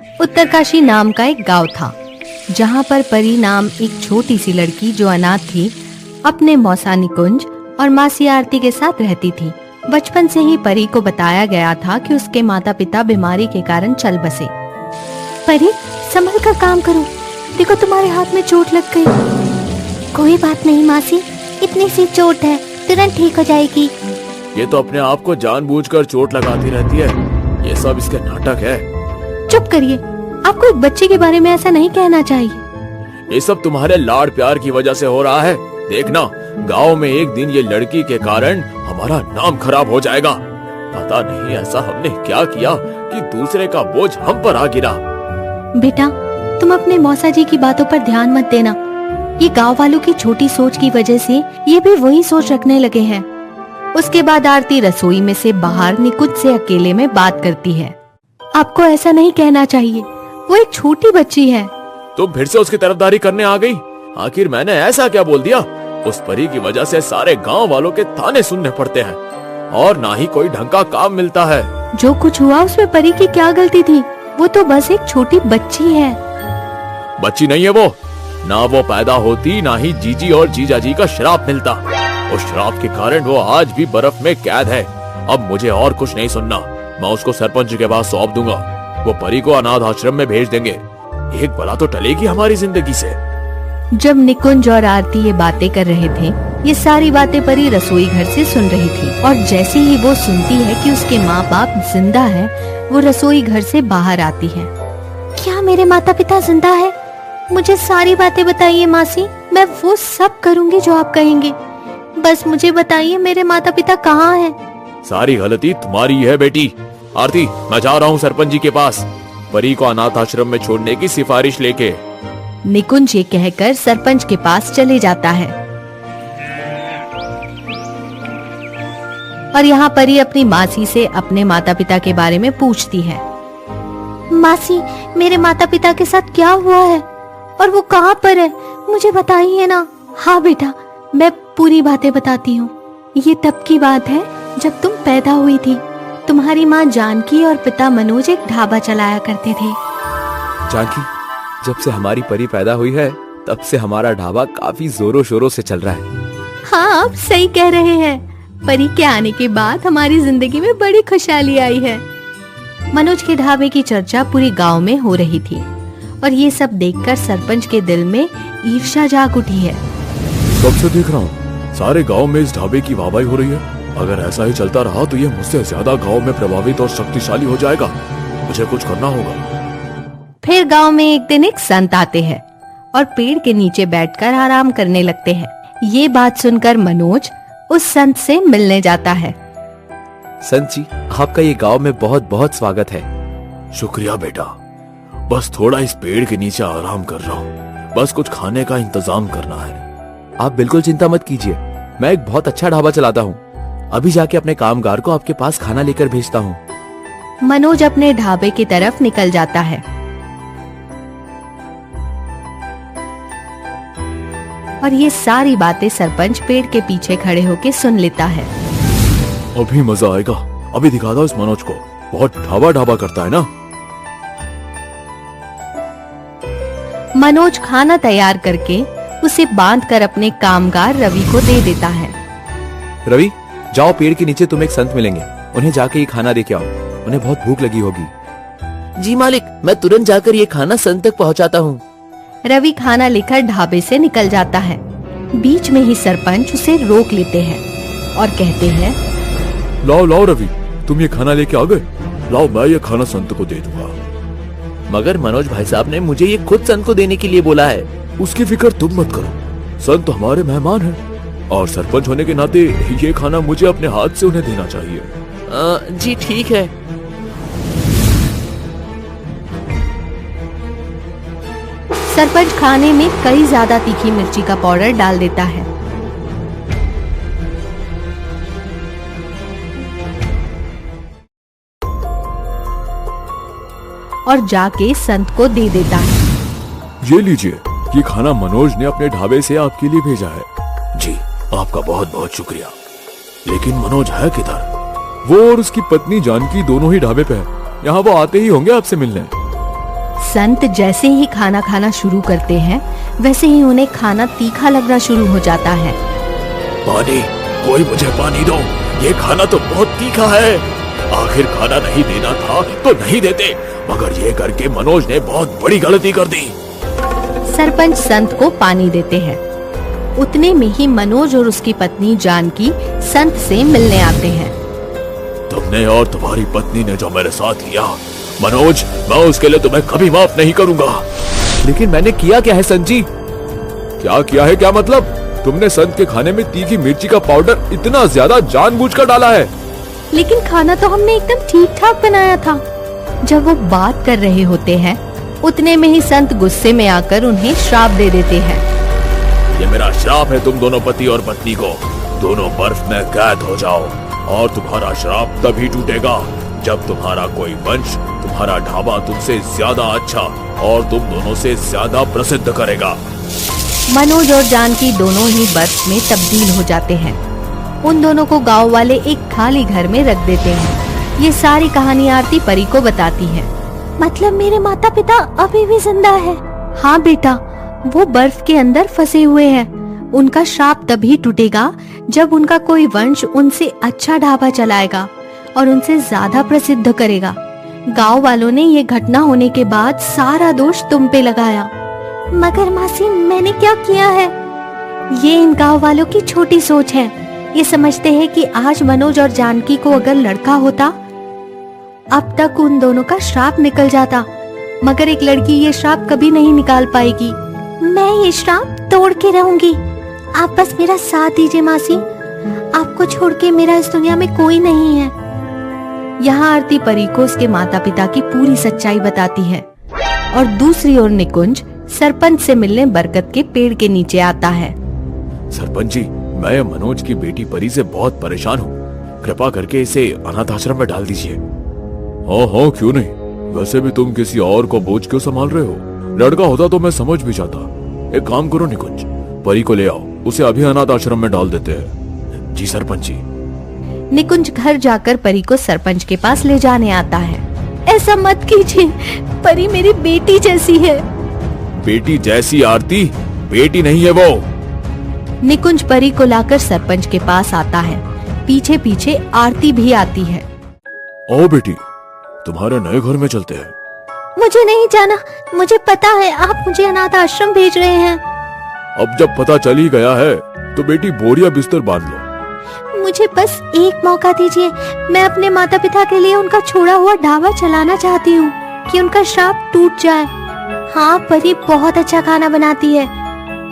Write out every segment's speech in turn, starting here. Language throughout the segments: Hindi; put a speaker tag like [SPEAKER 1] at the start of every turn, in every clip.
[SPEAKER 1] उत्तरकाशी नाम का एक गांव था, जहां पर परी नाम एक छोटी सी लड़की जो अनाथ थी, अपने मौसा निकुंज और मासी आरती के साथ रहती थी। बचपन से ही परी को बताया गया था कि उसके माता पिता बीमारी के कारण चल बसे। परी, संभल कर काम करो, देखो तुम्हारे हाथ में चोट लग गई।
[SPEAKER 2] कोई बात नहीं मासी, इतनी सी चोट है, तुरंत ठीक हो जाएगी।
[SPEAKER 3] ये तो अपने आप को जानबूझकर चोट लगाती रहती है, ये सब इसके नाटक है।
[SPEAKER 1] चुप करिए, आपको एक बच्चे के बारे में ऐसा नहीं कहना चाहिए।
[SPEAKER 3] ये सब तुम्हारे लाड प्यार की वजह से हो रहा है। देखना, गांव में एक दिन ये लड़की के कारण हमारा नाम खराब हो जाएगा। पता नहीं ऐसा हमने क्या किया कि दूसरे का बोझ हम पर आ गिरा।
[SPEAKER 1] बेटा, तुम अपने मौसा जी की बातों पर ध्यान मत देना। ये गांव वालों की छोटी सोच की वजह से ये भी वही सोच रखने लगे हैं। उसके बाद आरती रसोई में से बाहर निकुंज से अकेले में बात करती है। आपको ऐसा नहीं कहना चाहिए, वो एक छोटी बच्ची है।
[SPEAKER 3] तुम फिर से उसकी तरफदारी करने आ गई। आखिर मैंने ऐसा क्या बोल दिया? उस परी की वजह से सारे गांव वालों के ताने सुनने पड़ते हैं और ना ही कोई ढंग का काम मिलता है।
[SPEAKER 1] जो कुछ हुआ उसमें परी की क्या गलती थी? वो तो बस एक छोटी बच्ची है।
[SPEAKER 3] बच्ची नहीं है वो, ना वो पैदा होती, ना ही जीजी और जीजा जी का श्राप मिलता। उस श्राप के कारण वो आज भी बर्फ में कैद है। अब मुझे और कुछ नहीं सुनना, मैं उसको सरपंच के पास सौंप दूंगा। वो परी को अनाथ आश्रम में भेज देंगे। एक बला तो टलेगी हमारी जिंदगी से।
[SPEAKER 1] जब निकुंज और आरती ये बातें कर रहे थे, ये सारी बातें परी रसोई घर से सुन रही थी। और जैसे ही वो सुनती है कि उसके माँ बाप जिंदा है, वो रसोई घर से बाहर आती है।
[SPEAKER 2] क्या मेरे माता पिता जिंदा है? मुझे सारी बातें बताइए मासी, मैं वो सब करूँगी जो आप कहेंगे। बस मुझे बताइए मेरे माता पिता कहाँ हैं?
[SPEAKER 3] सारी गलती तुम्हारी है बेटी। आरती, मैं जा रहा हूँ सरपंच जी के पास, परी को अनाथ आश्रम में छोड़ने की सिफारिश लेके।
[SPEAKER 1] निकुंज ये कहकर सरपंच के पास चले जाता है और यहाँ परी अपनी मासी से अपने माता पिता के बारे में पूछती है।
[SPEAKER 2] मासी, मेरे माता पिता के साथ क्या हुआ है और वो कहाँ पर है, मुझे बताइए ना।
[SPEAKER 1] हाँ बेटा, मैं पूरी बातें बताती हूँ। ये तब की बात है जब तुम पैदा हुई थी। तुम्हारी माँ जानकी और पिता मनोज एक ढाबा चलाया करते थे।
[SPEAKER 4] जानकी, जब से हमारी परी पैदा हुई है तब से हमारा ढाबा काफी जोरों शोरों से चल रहा है।
[SPEAKER 1] हाँ, आप सही कह रहे हैं। परी के आने के बाद हमारी जिंदगी में बड़ी खुशहाली आई है। मनोज के ढाबे की चर्चा पूरी गांव में हो रही थी और ये सब देखकर सरपंच के दिल में ईर्ष्या जाग उठी है।
[SPEAKER 3] कब से देख रहा हूँ सारे गांव में इस ढाबे की वाहवाही हो रही है। अगर ऐसा ही चलता रहा तो ये मुझसे ज्यादा गांव में प्रभावित और शक्तिशाली हो जाएगा। मुझे कुछ करना होगा।
[SPEAKER 1] फिर गांव में एक दिन एक संत आते हैं और पेड़ के नीचे बैठकर आराम करने लगते हैं। ये बात सुनकर मनोज उस संत से मिलने जाता है।
[SPEAKER 4] संत जी, आपका ये गांव में बहुत बहुत स्वागत है।
[SPEAKER 3] शुक्रिया बेटा, बस थोड़ा इस पेड़ के नीचे आराम कर रहा हूँ। बस कुछ खाने का इंतजाम करना है।
[SPEAKER 4] आप बिल्कुल चिंता मत कीजिए, मैं एक बहुत अच्छा ढाबा चलाता हूँ। अभी जाके अपने कामगार को आपके पास खाना लेकर भेजता हूँ।
[SPEAKER 1] मनोज अपने ढाबे की तरफ निकल जाता है और ये सारी बातें सरपंच पेड़ के पीछे खड़े होकर सुन लेता है।
[SPEAKER 3] अभी मजा आएगा, अभी दिखा दो इस मनोज को, बहुत ढाबा ढाबा करता है ना।
[SPEAKER 1] मनोज खाना तैयार करके उसे बांधकर अपने कामगार रवि को दे देता है।
[SPEAKER 4] रवि, जाओ, पेड़ के नीचे तुम्हें एक संत मिलेंगे, उन्हें जाके ये खाना दे के आओ, उन्हें बहुत भूख लगी होगी।
[SPEAKER 5] जी मालिक, मैं तुरंत जाकर ये खाना संत तक पहुंचाता हूँ।
[SPEAKER 1] रवि खाना लेकर ढाबे से निकल जाता है। बीच में ही सरपंच उसे रोक लेते हैं और कहते हैं,
[SPEAKER 3] लाओ लाओ रवि, तुम ये खाना लेके आ गए, लाओ मैं ये खाना संत को दे दूंगा।
[SPEAKER 5] मगर मनोज भाई साहब ने मुझे ये खुद संत को देने के लिए बोला है।
[SPEAKER 3] उसकी फिक्र तुम मत करो, संत तो हमारे मेहमान हैं और सरपंच होने के नाते ये खाना मुझे अपने हाथ से उन्हें देना चाहिए।
[SPEAKER 5] जी ठीक है।
[SPEAKER 1] सरपंच खाने में कई ज्यादा तीखी मिर्ची का पाउडर डाल देता है और जाके संत को दे देता है।
[SPEAKER 3] ये लीजिए, ये खाना मनोज ने अपने ढाबे से आपके लिए भेजा है। जी, आपका बहुत बहुत शुक्रिया। लेकिन मनोज है किधर? वो और उसकी पत्नी जानकी दोनों ही ढाबे पे है। यहाँ वो आते ही होंगे आपसे मिलने।
[SPEAKER 1] संत जैसे ही खाना खाना शुरू करते हैं वैसे ही उन्हें खाना तीखा लगना शुरू हो जाता है।
[SPEAKER 3] पानी, कोई मुझे पानी दो, ये खाना तो बहुत तीखा है। आखिर खाना नहीं देना था तो नहीं देते, मगर ये करके मनोज ने बहुत बड़ी गलती कर दी।
[SPEAKER 1] सरपंच संत को पानी देते हैं। उतने में ही मनोज और उसकी पत्नी जानकी संत से मिलने आते हैं।
[SPEAKER 3] तुमने और तुम्हारी पत्नी ने जो मेरे साथ किया, मनोज, मैं उसके लिए तुम्हें कभी माफ नहीं करूंगा।
[SPEAKER 4] लेकिन मैंने किया क्या है संत जी? क्या किया है क्या मतलब? तुमने संत के खाने में तीखी मिर्ची का पाउडर इतना ज्यादा जानबूझकर डाला है।
[SPEAKER 1] लेकिन खाना तो हमने एकदम ठीक ठाक बनाया था। जब वो बात कर रहे होते हैं उतने में ही संत गुस्से में आकर उन्हें श्राप दे देते हैं।
[SPEAKER 3] ये मेरा श्राप है तुम दोनों पति और पत्नी को। दोनों बर्फ में कैद हो जाओ और तुम्हारा श्राप तभी टूटेगा जब तुम्हारा कोई वंश तुम्हारा ढाबा तुमसे ज्यादा अच्छा और तुम दोनों से ज्यादा प्रसिद्ध करेगा।
[SPEAKER 1] मनोज और जानकी दोनों ही बर्फ में तब्दील हो जाते हैं। उन दोनों को गांव वाले एक खाली घर में रख देते हैं। ये सारी कहानी आरती परी को बताती है।
[SPEAKER 2] मतलब मेरे माता पिता अभी भी जिंदा है?
[SPEAKER 1] हाँ बेटा, वो बर्फ के अंदर फंसे हुए हैं। उनका श्राप तभी टूटेगा जब उनका कोई वंश उनसे अच्छा ढाबा चलाएगा और उनसे ज्यादा प्रसिद्ध करेगा। गांव वालों ने ये घटना होने के बाद सारा दोष तुम पे लगाया।
[SPEAKER 2] मगर मासी, मैंने क्या किया है?
[SPEAKER 1] ये इन गांव वालों की छोटी सोच है। ये समझते हैं कि आज मनोज और जानकी को अगर लड़का होता अब तक उन दोनों का श्राप निकल जाता, मगर एक लड़की ये श्राप कभी नहीं निकाल पाएगी।
[SPEAKER 2] मैं ये श्राप तोड़ के रहूंगी। आप बस मेरा साथ दीजिए मासी। आपको छोड़ के मेरा इस दुनिया में कोई नहीं है।
[SPEAKER 1] यहाँ आरती परी को उसके माता पिता की पूरी सच्चाई बताती है और दूसरी ओर निकुंज सरपंच से मिलने बरगद के पेड़ के नीचे आता है।
[SPEAKER 3] सरपंच जी, मैं मनोज की बेटी परी से बहुत परेशान हूँ। कृपा करके इसे अनाथ आश्रम में डाल दीजिए। हाँ हाँ, क्यों नहीं। वैसे भी तुम किसी और को बोझ क्यों संभाल रहे हो? लड़का होता तो मैं समझ भी जाता। एक काम करो निकुंज, परी को ले आओ, उसे अभी अनाथ आश्रम में डाल देते हैं। जी सरपंच जी।
[SPEAKER 1] निकुंज घर जाकर परी को सरपंच के पास ले जाने आता है।
[SPEAKER 2] ऐसा मत कीजिए, परी मेरी बेटी जैसी है।
[SPEAKER 3] बेटी जैसी? आरती बेटी नहीं है वो।
[SPEAKER 1] निकुंज परी को लाकर सरपंच के पास आता है। पीछे पीछे आरती भी आती है।
[SPEAKER 3] ओ बेटी, तुम्हारे नए घर में चलते हैं।
[SPEAKER 2] मुझे नहीं जाना। मुझे पता है आप मुझे अनाथ आश्रम भेज रहे हैं।
[SPEAKER 3] अब जब पता चल ही गया है तो बेटी बोरिया बिस्तर बांध लो।
[SPEAKER 2] मुझे बस एक मौका दीजिए। मैं अपने माता पिता के लिए उनका छोड़ा हुआ ढाबा चलाना चाहती हूँ कि उनका श्राप टूट जाए। हाँ, परी बहुत अच्छा खाना बनाती है।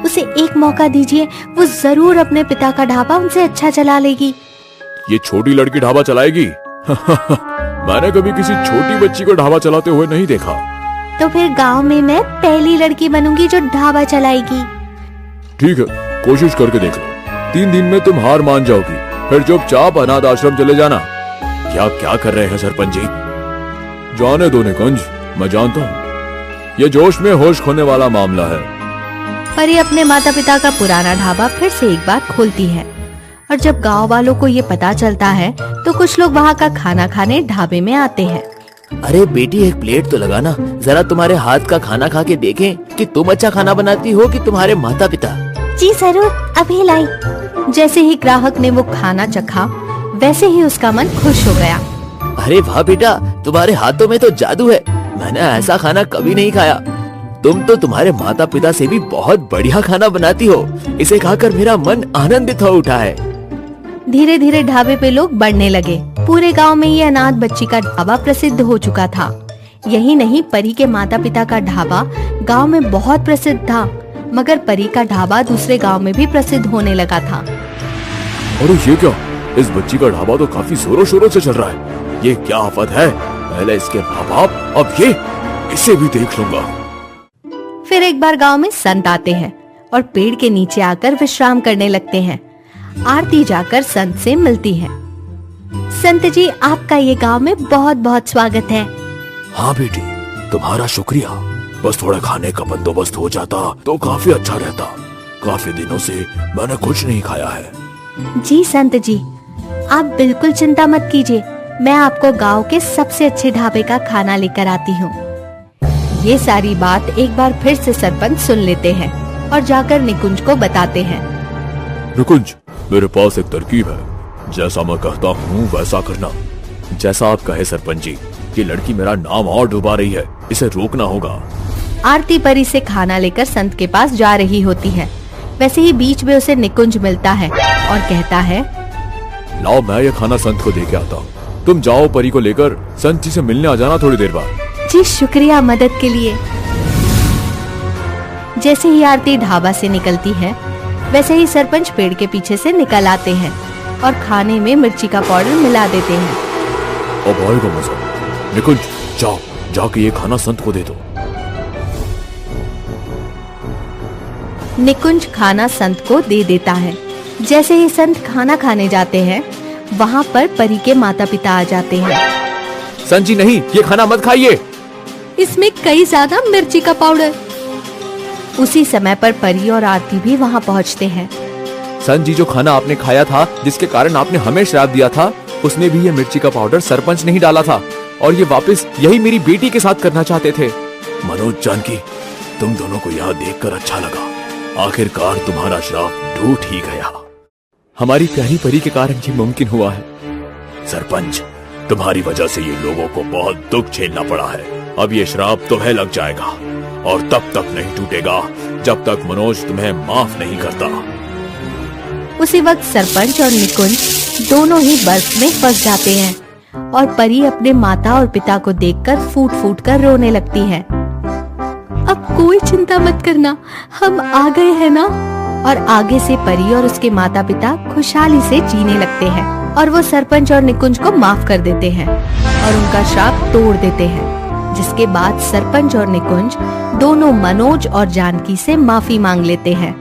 [SPEAKER 2] उसे एक मौका दीजिए, वो जरूर अपने पिता का ढाबा उनसे अच्छा चला लेगी।
[SPEAKER 3] ये छोटी लड़की ढाबा चलाएगी? मैंने कभी किसी छोटी बच्ची को ढाबा चलाते हुए नहीं देखा।
[SPEAKER 2] तो फिर गांव में मैं पहली लड़की बनूंगी जो ढाबा चलाएगी।
[SPEAKER 3] ठीक है, कोशिश करके देख लो। 3 दिन में तुम हार मान जाओगी, फिर चुपचाप अनाथ आश्रम चले जाना। क्या कर रहे हैं सरपंच जी? जाने दो निकुंज, मैं जानता हूँ ये जोश में होश खोने वाला मामला है।
[SPEAKER 1] परी अपने माता पिता का पुराना ढाबा फिर से एक बार खोलती है और जब गांव वालों को ये पता चलता है तो कुछ लोग वहाँ का खाना खाने ढाबे में आते हैं।
[SPEAKER 5] अरे बेटी, एक प्लेट तो लगाना, जरा तुम्हारे हाथ का खाना खा के देखें कि तुम अच्छा खाना बनाती हो कि तुम्हारे माता पिता।
[SPEAKER 2] जी जरूर, अभी लाई।
[SPEAKER 1] जैसे ही ग्राहक ने वो खाना चखा वैसे ही उसका मन खुश हो गया।
[SPEAKER 5] अरे वाह बेटा, तुम्हारे हाथों में तो जादू है। मैंने ऐसा खाना कभी नहीं खाया। तुम तो तुम्हारे माता पिता से भी बहुत बढ़िया खाना बनाती हो। इसे खाकर मेरा मन आनंदित हो उठा है।
[SPEAKER 1] धीरे धीरे ढाबे पे लोग बढ़ने लगे। पूरे गांव में ये अनाथ बच्ची का ढाबा प्रसिद्ध हो चुका था। यही नहीं, परी के माता पिता का ढाबा गांव में बहुत प्रसिद्ध था, मगर परी का ढाबा दूसरे गांव में भी प्रसिद्ध होने लगा था।
[SPEAKER 3] अरे ये क्या? इस बच्ची का ढाबा तो काफी जोरों शोरों से चल रहा है। ये क्या आफत है? पहले इसके माँ बाप, अब ये, इसे भी देख लूंगा।
[SPEAKER 1] फिर एक बार गांव में संत आते हैं और पेड़ के नीचे आकर विश्राम करने लगते हैं। आरती जाकर संत से मिलती है।
[SPEAKER 2] संत जी, आपका ये गांव में बहुत बहुत स्वागत है।
[SPEAKER 3] हाँ बेटी, तुम्हारा शुक्रिया। बस थोड़ा खाने का बंदोबस्त हो जाता तो काफी अच्छा रहता। काफी दिनों से मैंने कुछ नहीं खाया है।
[SPEAKER 2] जी संत जी, आप बिल्कुल चिंता मत कीजिए। मैं आपको गांव के सबसे अच्छे ढाबे का खाना लेकर आती हूँ।
[SPEAKER 1] ये सारी बात एक बार फिर से सरपंच सुन लेते हैं और जाकर निकुंज को बताते हैं।
[SPEAKER 3] निकुंज, मेरे पास एक तरकीब है। जैसा मैं कहता हूँ वैसा करना।
[SPEAKER 4] जैसा आप कहे सरपंच जी।
[SPEAKER 3] ये लड़की मेरा नाम और डुबा रही है, इसे रोकना होगा।
[SPEAKER 1] आरती परी से खाना लेकर संत के पास जा रही होती है। वैसे ही बीच में उसे निकुंज मिलता है और कहता है,
[SPEAKER 3] लाओ मैं ये खाना संत को दे के आता हूँ। तुम जाओ परी को लेकर संत जी से मिलने आ जाना थोड़ी देर बाद।
[SPEAKER 1] जी शुक्रिया मदद के लिए। जैसे ही आरती ढाबा से निकलती है वैसे ही सरपंच पेड़ के पीछे से निकल आते हैं और खाने में मिर्ची का पाउडर मिला देते हैं।
[SPEAKER 3] अब आएगा मजा। निकुंज, जाओ जाके ये खाना संत को दे दो।
[SPEAKER 1] निकुंज खाना संत को दे देता है। जैसे ही संत खाना खाने जाते हैं वहाँ पर परी के माता पिता आ जाते हैं।
[SPEAKER 4] संत जी नहीं, ये खाना मत खाइए।
[SPEAKER 2] इसमें कई ज्यादा मिर्ची का पाउडर।
[SPEAKER 1] उसी समय पर परी और आरती भी वहाँ पहुँचते हैं।
[SPEAKER 4] संत जी, जो खाना आपने खाया था, जिसके कारण आपने हमें श्राप दिया था, उसमें भी ये मिर्ची का पाउडर सरपंच ने ही डाला था और ये वापस यही मेरी बेटी के साथ करना चाहते थे।
[SPEAKER 3] मनोज, जानकी, तुम दोनों को यहाँ देखकर अच्छा लगा। आखिरकार तुम्हारा श्राप टूट ही गया।
[SPEAKER 4] हमारी प्यारी परी के कारण ये मुमकिन हुआ है।
[SPEAKER 3] सरपंच, तुम्हारी वजह से ये लोगों को बहुत दुख झेलना पड़ा है। अब ये श्राप तुम्हें लग जाएगा और तब तक नहीं टूटेगा जब तक मनोज तुम्हें माफ नहीं करता।
[SPEAKER 1] उसी वक्त सरपंच और निकुंज दोनों ही बर्फ में फंस जाते हैं और परी अपने माता और पिता को देखकर फूट फूट कर रोने लगती है।
[SPEAKER 2] अब कोई चिंता मत करना, हम आ गए हैं ना।
[SPEAKER 1] और आगे से परी और उसके माता पिता खुशहाली से जीने लगते हैं और वो सरपंच और निकुंज को माफ कर देते हैं और उनका श्राप तोड़ देते हैं। जिसके बाद सरपंच और निकुंज दोनों मनोज और जानकी से माफी मांग लेते हैं।